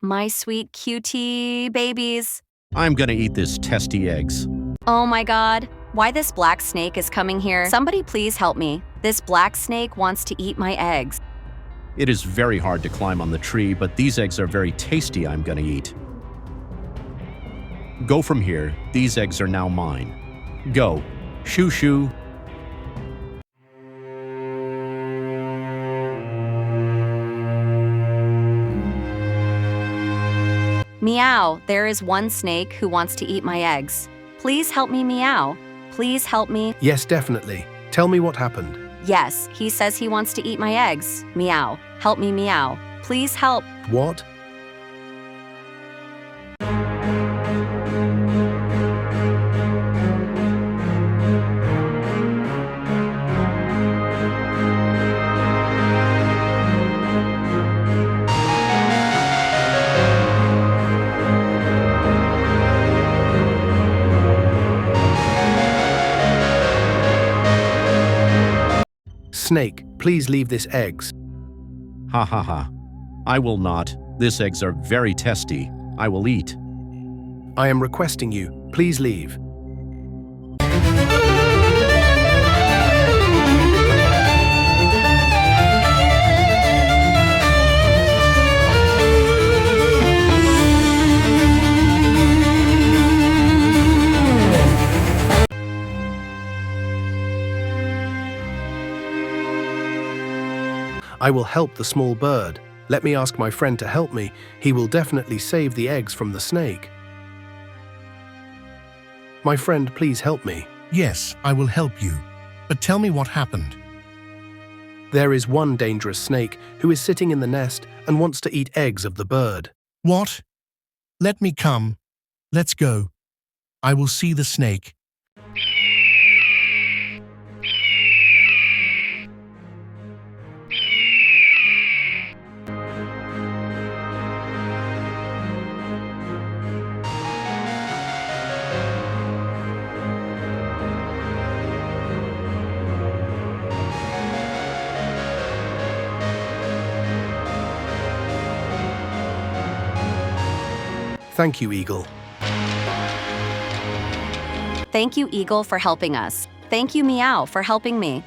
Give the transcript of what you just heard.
My sweet cutie babies. I'm gonna eat this testy eggs. Oh my god, why this black snake is coming here? Somebody please help me. This black snake wants to eat my eggs. It is very hard to climb on the tree, but these eggs are very tasty. I'm gonna eat. Go from here. These eggs are now mine. Go. Shoo shoo. Meow, there is one snake who wants to eat my eggs. Please help me, Meow. Please help me. Yes, definitely. Tell me what happened. Yes, he says he wants to eat my eggs. Meow, help me, Meow. Please help. What? Snake, please leave this eggs. Ha ha ha. I will not. These eggs are very tasty. I will eat. I am requesting you. Please leave. I will help the small bird. Let me ask my friend to help me. He will definitely save the eggs from the snake. My friend, please help me. Yes, I will help you. But tell me what happened. There is one dangerous snake who is sitting in the nest and wants to eat eggs of the bird. What? Let me come. Let's go. I will see the snake. Thank you, Eagle. Thank you, Eagle, for helping us. Thank you, Meow, for helping me.